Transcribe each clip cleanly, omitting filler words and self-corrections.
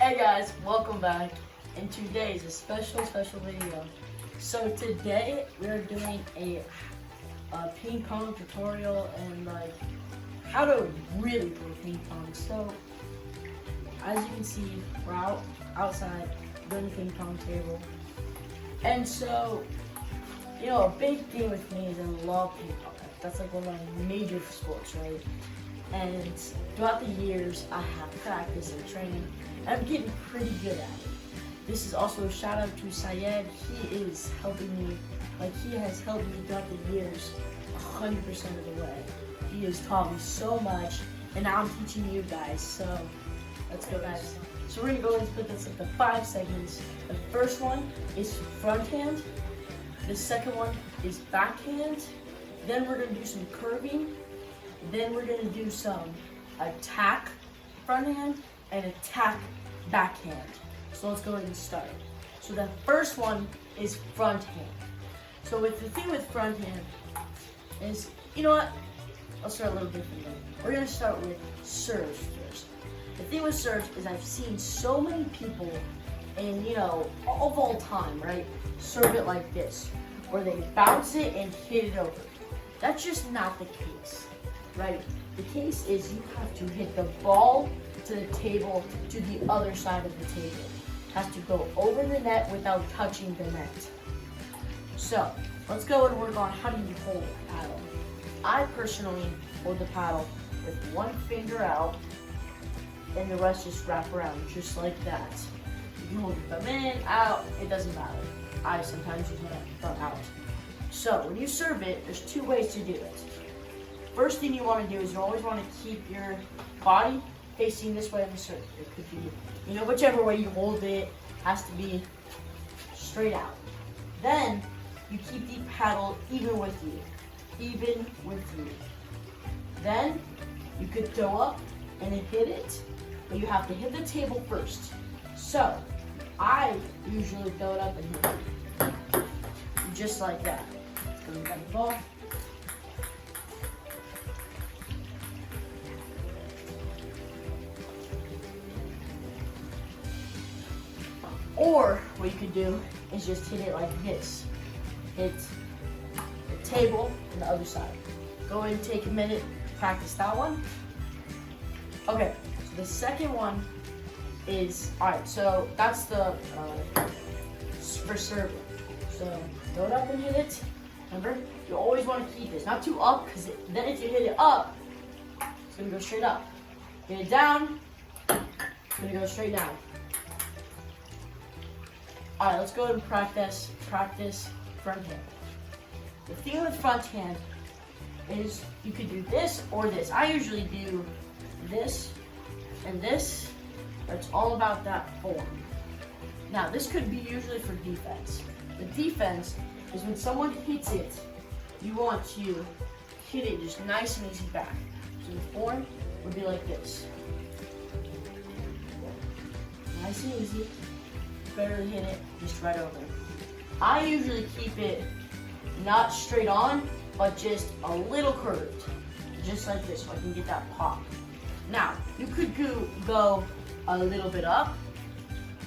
Hey guys, welcome back. And today is a special video. So today we are doing a ping pong tutorial and like how to really play ping pong. So as you can see, we're outside doing the ping pong table. And so, you know, a big thing with me is I love ping pong. That's like one of my major sports, right? And throughout the years, I have practiced and trained, and I'm getting pretty good at it. This is also a shout out to Syed. He is helping me, like he has helped me throughout the years 100% of the way. He has taught me so much, and now I'm teaching you guys, so let's go guys. So we're gonna go and split this into 5 segments. The first one is front hand, the second one is backhand, then we're gonna do some curving, then we're gonna do some attack front hand and attack backhand. So let's go ahead and start. So the first one is front hand. So with the thing with front hand is, you know what? I'll start a little differently. We're gonna start with serves first. The thing with serves is I've seen so many people, and you know, of all time, right? Serve it like this, where they bounce it and hit it over. That's just not the case. Right? The case is you have to hit the ball to the table to the other side of the table. It has to go over the net without touching the net. So let's go and work on how do you hold the paddle. I personally hold the paddle with one finger out and the rest just wrap around just like that. You can hold your thumb in, out, it doesn't matter. I sometimes use my thumb out. So when you serve it, there's 2 ways to do it. First thing you want to do is you always want to keep your body facing this way on the serve. It could be, you know, whichever way you hold it has to be straight out. Then you keep the paddle even with you. Then you could go up and hit it, but you have to hit the table first. So I usually throw it up and hit it. Just like that. Let's go back the ball. Or what you could do is just hit it like this. Hit the table and the other side. Go ahead and take a minute to practice that one. Okay, so the second one is, alright, so that's the, for serving. So throw it up and hit it. Remember, you always want to keep this, not too up, because then if you hit it up, it's going to go straight up. Hit it down, it's going to go straight down. Alright, let's go ahead and practice front hand. The thing with front hand is you could do this or this. I usually do this and this. It's all about that form. Now, this could be usually for defense. The defense is when someone hits it, you want to hit it just nice and easy back. So the form would be like this. Nice and easy. Better hit it just right over. I usually keep it not straight on, but just a little curved, just like this, so I can get that pop. Now, you could go a little bit up,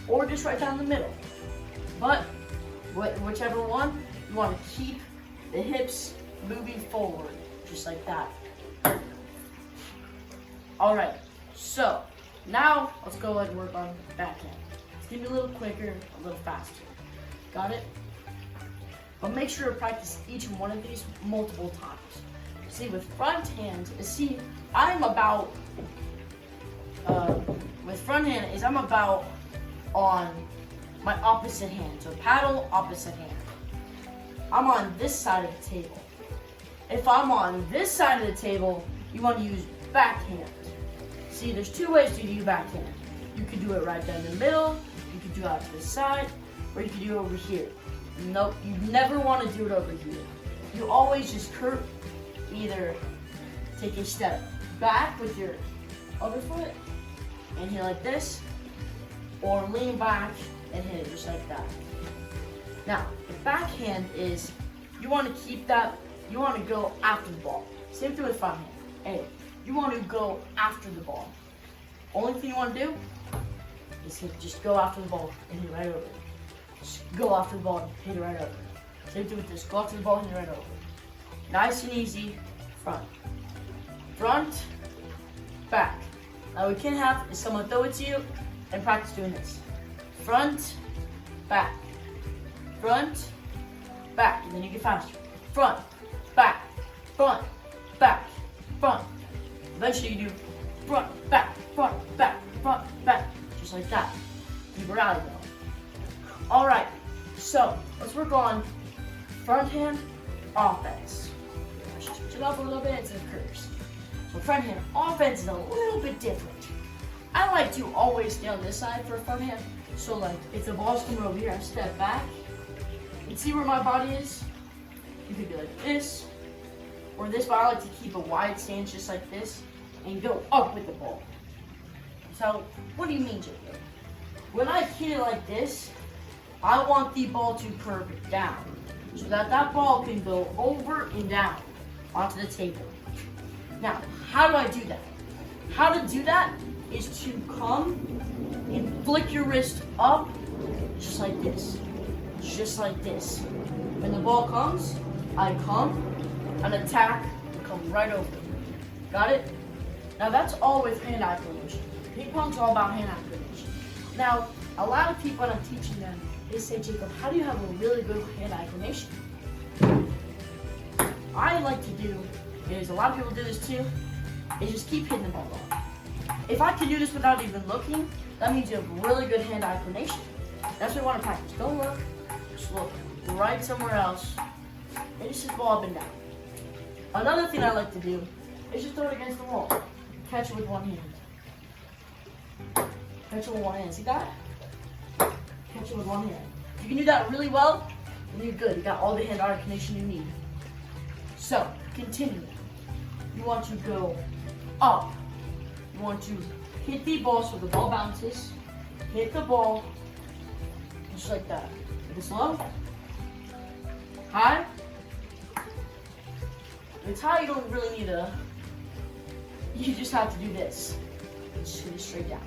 or just right down the middle. But whichever one, you want to keep the hips moving forward, just like that. All right, so now let's go ahead and work on backhand. It's gonna be a little quicker, a little faster. Got it? But make sure to practice each one of these multiple times. See, with front hand, I'm about on my opposite hand. So paddle, opposite hand. I'm on this side of the table. If I'm on this side of the table, you want to use backhand. See, there's 2 ways to do backhand. You could do it right down the middle, you could do it out to the side, or you could do it over here. Nope, you never want to do it over here. You always just either take a step back with your other foot and hit like this, or lean back and hit it just like that. Now, the backhand is, you want to keep that, you want to go after the ball. Same thing with front hand. Hey, you want to go after the ball. Only thing you want to do is It's gonna just go after the ball and hit right over it. Just go after the ball and hit it right over it. Same thing with this. Go after the ball and hit it right over it. Nice and easy. Front. Front. Back. Now what we can have is someone throw it to you and practice doing this. Front. Back. Front. Back. And then you get faster. Front. Back. Front. Back. Front. Eventually you do front, back, front, back, front, back. Just like that. Keep your rally going. Alright, so let's work on front hand offense. Let's just switch it up a little bit instead of curves. So front hand offense is a little bit different. I like to always stay on this side for a front hand. So like if the ball's coming over here, I step back and see where my body is. You could be like this or this, but I like to keep a wide stance just like this and go up with the ball. So what do you mean, Jacob? When I hit it like this, I want the ball to curve down so that that ball can go over and down onto the table. Now, how do I do that? How to do that is to come and flick your wrist up just like this. Just like this. When the ball comes, I come and attack and come right over it. Got it? Now that's all with hand-eye coordination. Ping pong's all about hand-eye coordination. Now, a lot of people when I'm teaching them, they say, Jacob, how do you have a really good hand-eye coordination? I like to do is, a lot of people do this too, is just keep hitting the ball off. If I can do this without even looking, that means you have really good hand-eye coordination. That's what we want to practice. Don't look, just look right somewhere else, and just hit the ball up and down. Another thing I like to do is just throw it against the wall. Catch it with one hand. Catch it with one hand. See that? Catch it with one hand. If you can do that really well, then you're good. You got all the hand-eye coordination you need. So, continue. You want to go up. You want to hit the ball so the ball bounces. Hit the ball. Just like that. Hit it slow. High. If it's high, you don't really need a... You just have to do this. Just hit it straight down.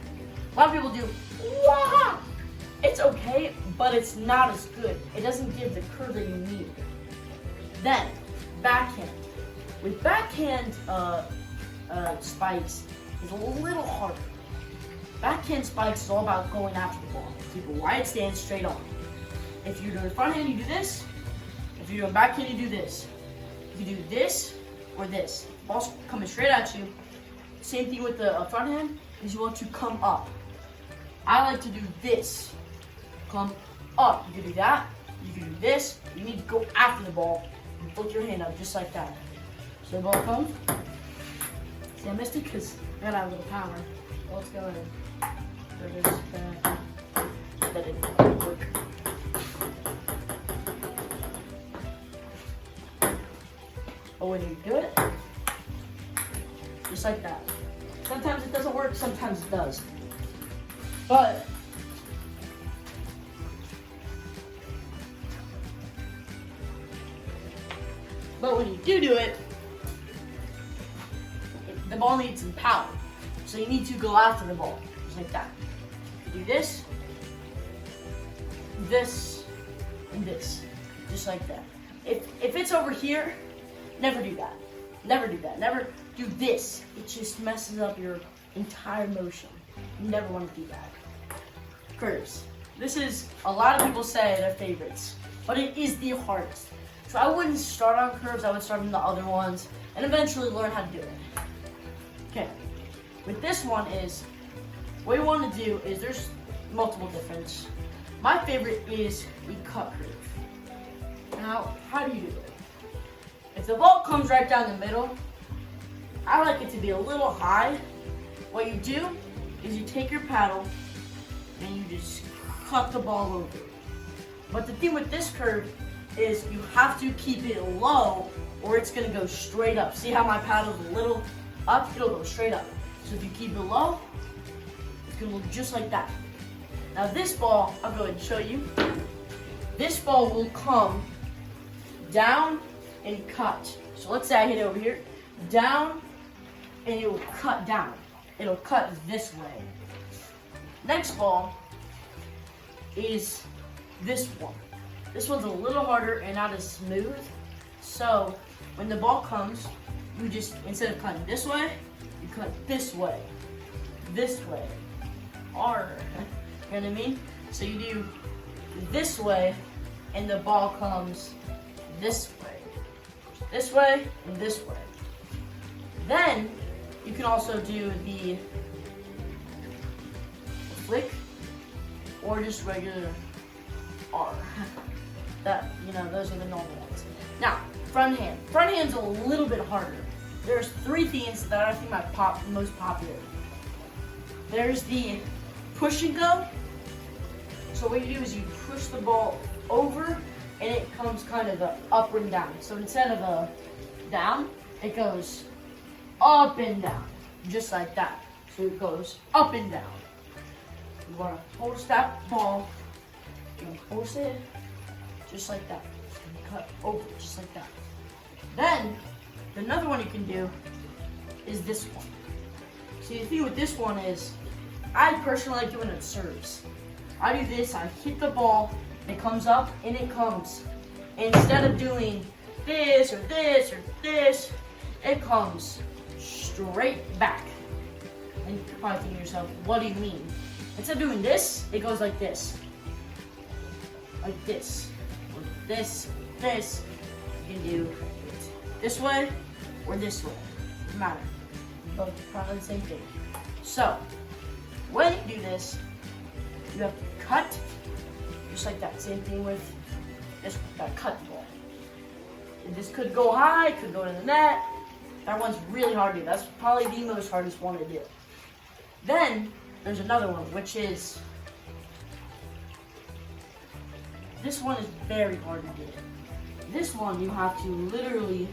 A lot of people do, wah! It's okay, but it's not as good. It doesn't give the curve that you need. Then, backhand. With backhand spikes, it's a little harder. Backhand spikes is all about going after the ball. Keep a wide stance straight on. If you're doing front hand, you do this. If you're doing backhand, you do this. You do this or this. Ball's coming straight at you. Same thing with the front hand, is you want to come up. I like to do this. Come up. You can do that. You can do this. You need to go after the ball and flick your hand up just like that. So the ball comes. See, I missed it because I got a little power. Well, let's go ahead. There it is. That didn't work. But when you do it, just like that. Sometimes it doesn't work, sometimes it does. But when you do it, the ball needs some power. So you need to go after the ball, just like that. You do this, this, and this, just like that. If it's over here, never do that. Never do that. Never do this. It just messes up your entire motion. You never want to do that. Curves. This is, a lot of people say their favorites, but it is the hardest. So I wouldn't start on curves, I would start on the other ones, and eventually learn how to do it. Okay, with this one is, what you want to do is, there's multiple difference. My favorite is a cut curve. Now, how do you do it? If the ball comes right down the middle, I like it to be a little high. What you do is you take your paddle and you just cut the ball over. But the thing with this curve is you have to keep it low or it's gonna go straight up. See how my paddle's a little up? It'll go straight up. So if you keep it low, it's gonna look just like that. Now this ball, I'll go ahead and show you. This ball will come down and cut. So let's say I hit it over here, down, and it will cut down. It'll cut this way. Next ball, is this one. This one's a little harder and not as smooth. So when the ball comes, you just, instead of cutting this way, you cut this way, R, you know what I mean? So you do this way, and the ball comes this way, and this way. Then you can also do the flick, or just regular R. That, you know, those are the normal ones. Now, front hand. Front hand's a little bit harder. There's 3 themes that I think are most popular. There's the push and go. So what you do is you push the ball over, and it comes kind of up and down. So instead of a down, it goes up and down, just like that. So it goes up and down. You want to force that ball, you want to force it, just like that. It's going to cut over, just like that. Then, another one you can do is this one. So the thing with this one is, I personally like doing it serves. I do this, I hit the ball, it comes up, and it comes. Instead of doing this, or this, or this, it comes straight back. And you're probably thinking to yourself, what do you mean? Instead of doing this, it goes like this. Like this. Or this, this. You can do it this way, or this way. Doesn't matter. Both probably the same thing. So, when you do this, you have to cut, just like that. Same thing with this cut ball. And this could go high, could go to the net. That one's really hard to do. That's probably the most hardest one to do. Then, there's another one, which is, this one is very hard to do. This one, you have to literally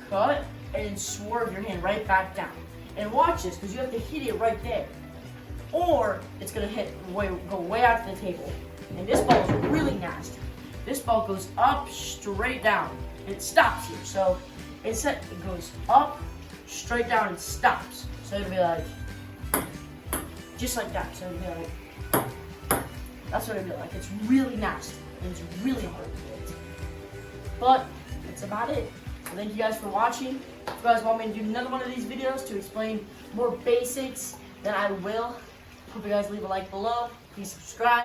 cut and swerve your hand right back down. And watch this, because you have to hit it right there. Or it's going to go way out to the table. And this ball is really nasty. This ball goes up, straight down, and it stops here. So instead, it goes up, straight down, and stops. So it'll be like, just like that. So it'll be like, that's what it'll be like. It's really nasty, and it's really hard to do it. But that's about it. So thank you guys for watching. If you guys want me to do another one of these videos to explain more basics, then I will. Hope you guys leave a like below. Please subscribe.